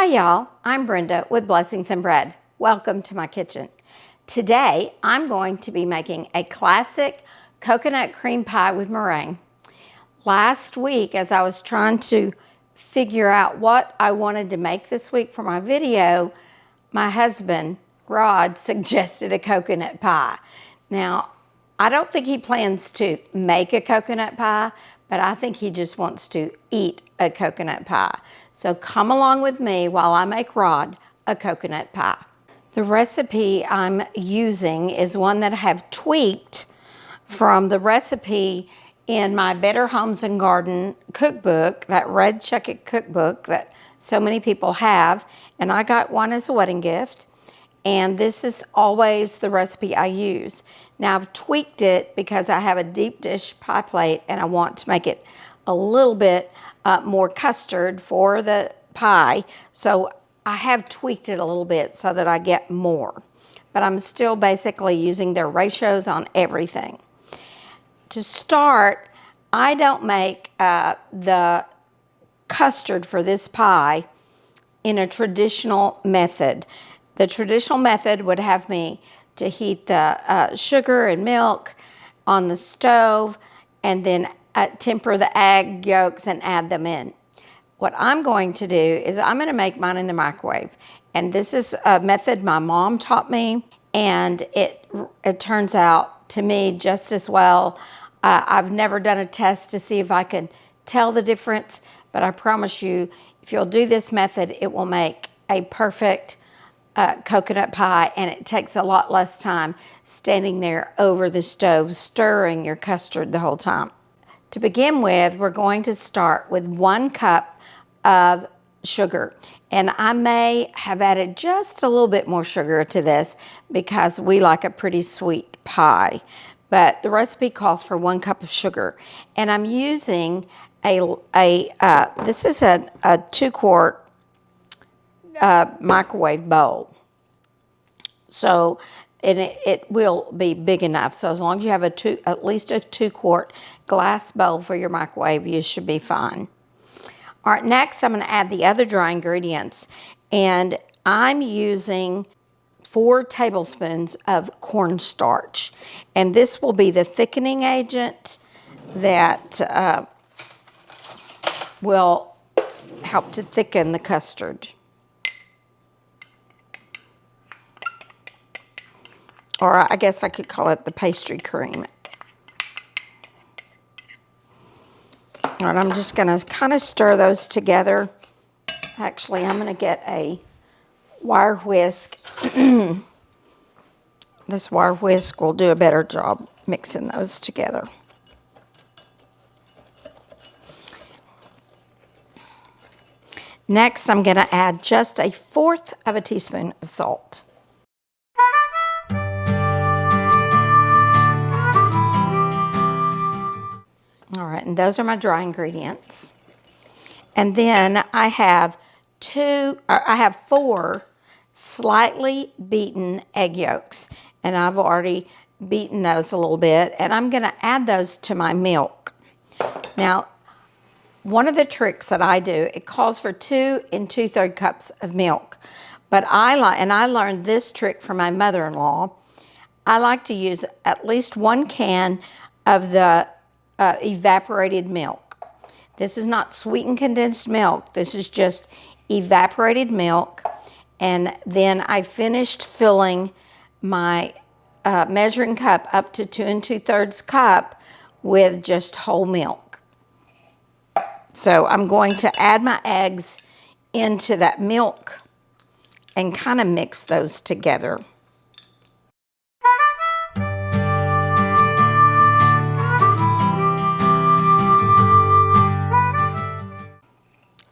Hi y'all, I'm Brenda with Blessings and Bread. Welcome to my kitchen. Today I'm going to be making a classic coconut cream pie with meringue. Last week, as I was trying to figure out what I wanted to make this week for my video, my husband, Rod, suggested a coconut pie. Now, I don't think he plans to make a coconut pie, but I think he just wants to eat a coconut pie. So come along with me while I make Rod a coconut pie. The recipe I'm using is one that I have tweaked from the recipe in my Better Homes and Garden cookbook, that red check-it cookbook that so many people have, and I got one as a wedding gift. And this is always the recipe I use. Now I've tweaked it because I have a deep dish pie plate and I want to make it a little bit more custard for the pie. So I have tweaked it a little bit so that I get more. But I'm still basically using their ratios on everything. To start, I don't make the custard for this pie in a traditional method. The traditional method would have me to heat the sugar and milk on the stove and then temper the egg yolks and add them in. What I'm going to do is I'm going to make mine in the microwave. And this is a method my mom taught me, and it turns out to me just as well. I've never done a test to see if I can tell the difference, but I promise you, if you'll do this method, it will make a perfect coconut pie, and it takes a lot less time standing there over the stove stirring your custard the whole time. To begin with, we're going to start with 1 cup of sugar, and I may have added just a little bit more sugar to this because we like a pretty sweet pie, but the recipe calls for 1 cup of sugar, and I'm using this is a 2-quart microwave bowl. So it will be big enough. So as long as you have at least a 2-quart glass bowl for your microwave, you should be fine. All right, next I'm going to add the other dry ingredients, and I'm using 4 tablespoons of cornstarch, and this will be the thickening agent that will help to thicken the custard. Or I guess I could call it the pastry cream. All right, I'm just going to kind of stir those together. Actually, I'm going to get a wire whisk. This wire whisk will do a better job mixing those together. Next, I'm going to add just 1/4 of a teaspoon of salt. All right, and those are my dry ingredients. And then I have 4 slightly beaten egg yolks, and I've already beaten those a little bit, and I'm going to add those to my milk. Now, one of the tricks that I do, it calls for 2 2/3 cups of milk, but I learned this trick from my mother-in-law. I like to use at least 1 can of the evaporated milk. This is not sweetened condensed milk. This is just evaporated milk. And then I finished filling my measuring cup up to 2 2/3 cup with just whole milk. So I'm going to add my eggs into that milk and kind of mix those together.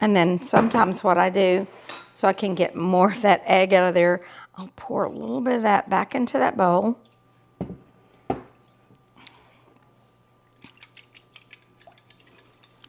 And then sometimes what I do, so I can get more of that egg out of there, I'll pour a little bit of that back into that bowl.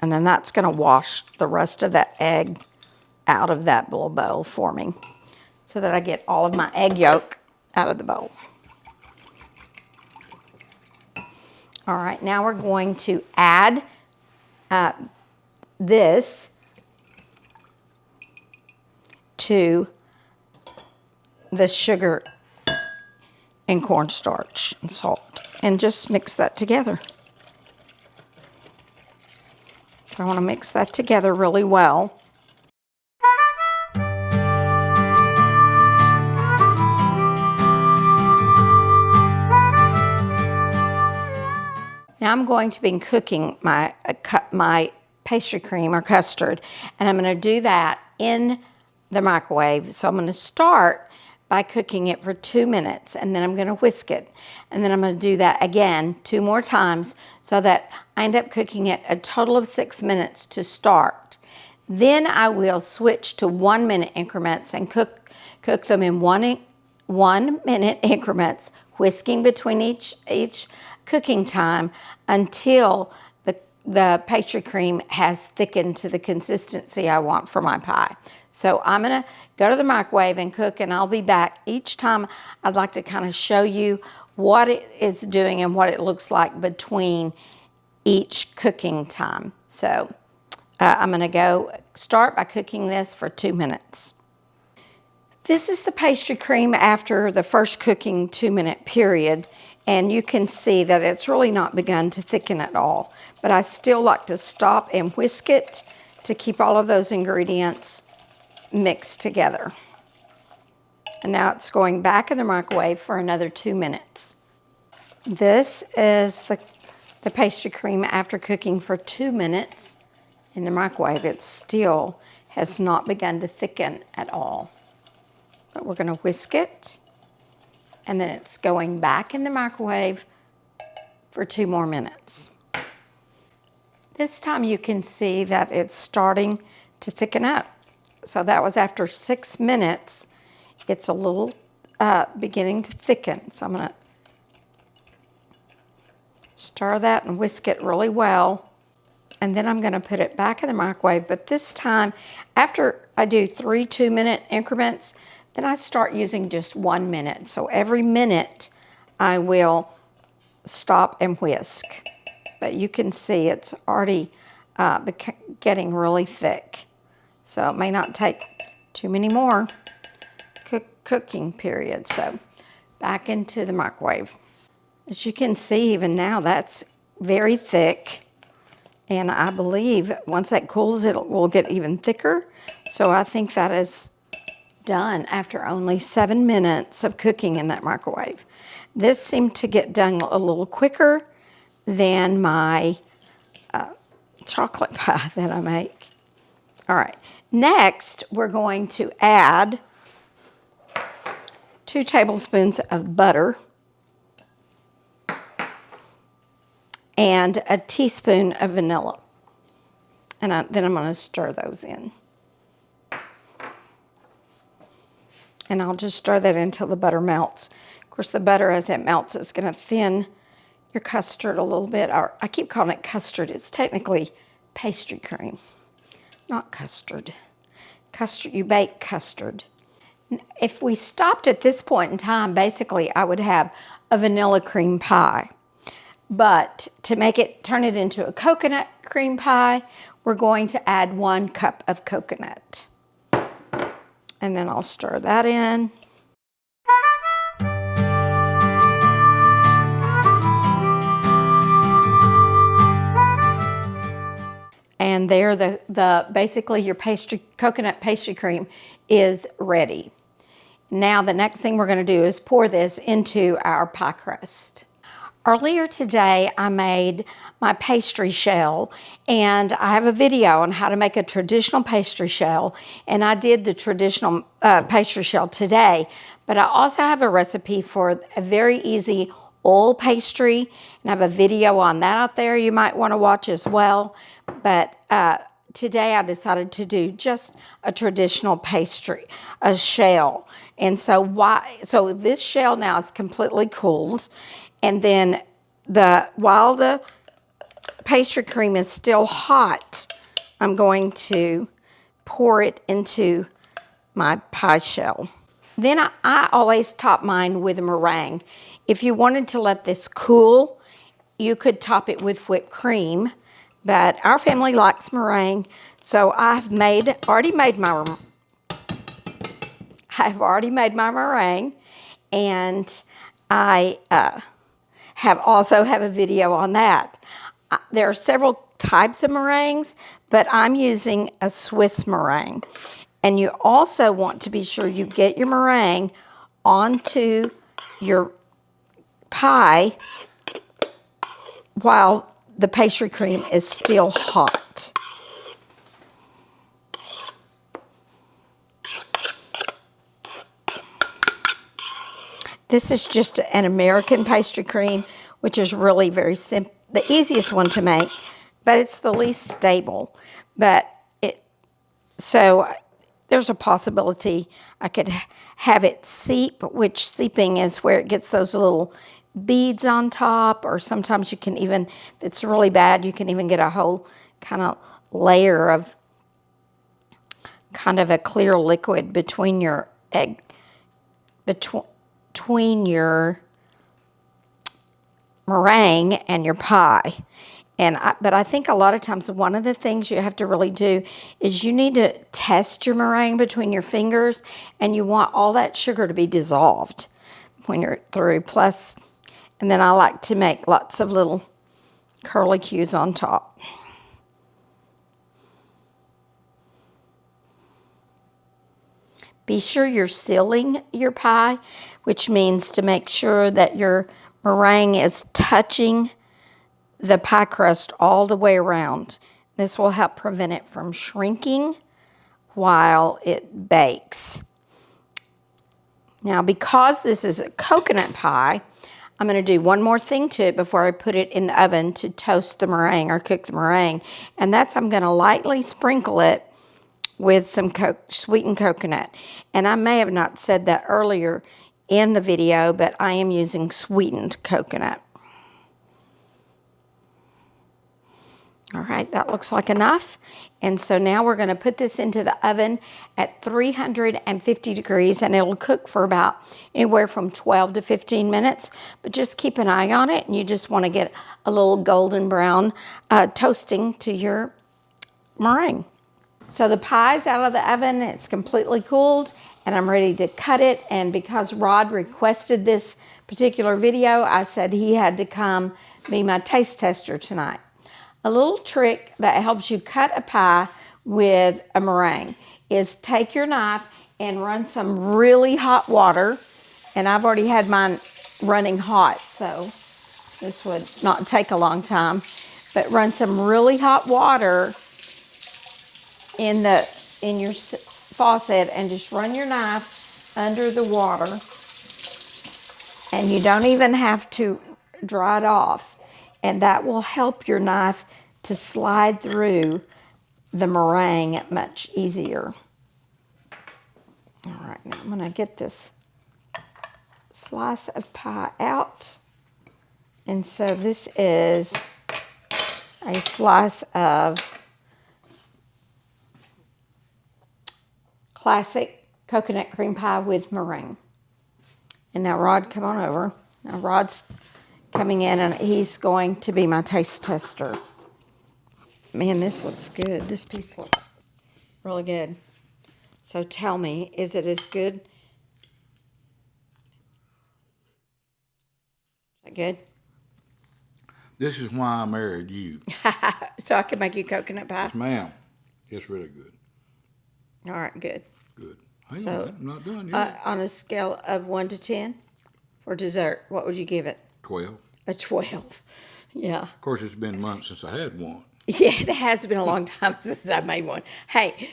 And then that's going to wash the rest of that egg out of that little bowl for me, so that I get all of my egg yolk out of the bowl. All right, now we're going to add this to the sugar and cornstarch and salt, and just mix that together. So I want to mix that together really well. Now I'm going to be cooking my pastry cream or custard, and I'm going to do that in the microwave. So I'm going to start by cooking it for 2 minutes, and then I'm going to whisk it. And then I'm going to do that again 2 more times so that I end up cooking it a total of 6 minutes to start. Then I will switch to 1 minute increments and cook them in 1 minute increments, whisking between each cooking time until the pastry cream has thickened to the consistency I want for my pie. So I'm going to go to the microwave and cook, and I'll be back. Each time I'd like to kind of show you what it is doing and what it looks like between each cooking time. So I'm going to go start by cooking this for 2 minutes. This is the pastry cream after the first cooking 2-minute period, and you can see that it's really not begun to thicken at all. But I still like to stop and whisk it to keep all of those ingredients mixed together. And now it's going back in the microwave for another 2 minutes. This is the pastry cream after cooking for 2 minutes in the microwave. It still has not begun to thicken at all. But we're going to whisk it, and then it's going back in the microwave for 2 more minutes. This time you can see that it's starting to thicken up. So that was after 6 minutes. It's a little beginning to thicken. So I'm going to stir that and whisk it really well. And then I'm going to put it back in the microwave. But this time, after I do 3 2-minute increments, then I start using just 1 minute. So every minute I will stop and whisk. But you can see it's already getting really thick. So it may not take too many more cooking periods. So back into the microwave. As you can see, even now that's very thick. And I believe once that cools, it will get even thicker. So I think that is done after only 7 minutes of cooking in that microwave. This seemed to get done a little quicker than my chocolate pie that I make. All right, next we're going to add 2 tablespoons of butter and a teaspoon of vanilla. And then I'm going to stir those in. And I'll just stir that until the butter melts. Of course, the butter, as it melts, is going to thin your custard a little bit. Or I keep calling it custard. It's technically pastry cream, not custard. Custard, you bake custard. If we stopped at this point in time, basically I would have a vanilla cream pie. But to turn it into a coconut cream pie, we're going to add 1 cup of coconut. And then I'll stir that in. And there, basically your coconut pastry cream is ready. Now the next thing we're going to do is pour this into our pie crust. Earlier today, I made my pastry shell, and I have a video on how to make a traditional pastry shell, and I did the traditional pastry shell today, but I also have a recipe for a very easy oil pastry, and I have a video on that out there you might want to watch as well. But today I decided to do just a traditional pastry, a shell. And so this shell now is completely cooled. And then while the pastry cream is still hot, I'm going to pour it into my pie shell. Then I always top mine with a meringue. If you wanted to let this cool, you could top it with whipped cream. But our family likes meringue, so I've already made my I've already made my meringue, and I also have a video on that. There are several types of meringues, but I'm using a Swiss meringue. And you also want to be sure you get your meringue onto your pie while the pastry cream is still hot. This is just an American pastry cream, which is really very simple, the easiest one to make, but it's the least stable. So there's a possibility I could have it seep, which seeping is where it gets those little beads on top, or sometimes you can even, if it's really bad, you can even get a whole kind of layer of kind of a clear liquid between your egg, between your meringue and your pie. But I think a lot of times one of the things you have to really do is you need to test your meringue between your fingers, and you want all that sugar to be dissolved when you're through. Plus, and then I like to make lots of little curlicues on top. Be sure you're sealing your pie, which means to make sure that your meringue is touching the pie crust all the way around. This will help prevent it from shrinking while it bakes. Now, because this is a coconut pie, I'm going to do one more thing to it before I put it in the oven to toast the meringue or cook the meringue. And that's, I'm going to lightly sprinkle it with some sweetened coconut. And I may have not said that earlier in the video, but I am using sweetened coconut. All right, that looks like enough. And so now we're going to put this into the oven at 350 degrees, and it'll cook for about anywhere from 12 to 15 minutes. But just keep an eye on it, and you just want to get a little golden brown toasting to your meringue. So the pie's out of the oven, it's completely cooled, and I'm ready to cut it. And because Rod requested this particular video, I said he had to come be my taste tester tonight. A little trick that helps you cut a pie with a meringue is take your knife and run some really hot water. And I've already had mine running hot, so this would not take a long time. But run some really hot water in your faucet and just run your knife under the water. And you don't even have to dry it off. And that will help your knife to slide through the meringue much easier. All right, now I'm going to get this slice of pie out. And so this is a slice of classic coconut cream pie with meringue. And now Rod, come on over. Now Rod's coming in, and he's going to be my taste tester. Man, this looks good. This piece looks really good. So tell me, is it as good? Is that good? This is why I married you. So I can make you coconut pie? Yes, ma'am. It's really good. All right, good. Good. Hang on, I'm not done yet. On a scale of 1 to 10 for dessert, what would you give it? 12. A 12. Yeah. Of course, it's been months since I had one. Yeah, it has been a long time since I made one. Hey,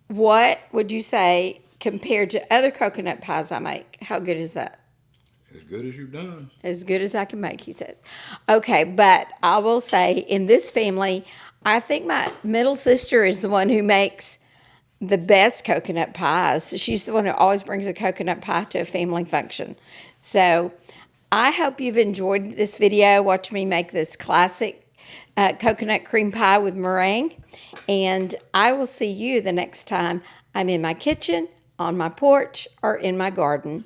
what would you say compared to other coconut pies I make? How good is that? As good as you've done. As good as I can make, he says. Okay, but I will say in this family, I think my middle sister is the one who makes the best coconut pies. She's the one who always brings a coconut pie to a family function. So I hope you've enjoyed this video. Watch me make this classic coconut cream pie with meringue. And I will see you the next time I'm in my kitchen, on my porch, or in my garden.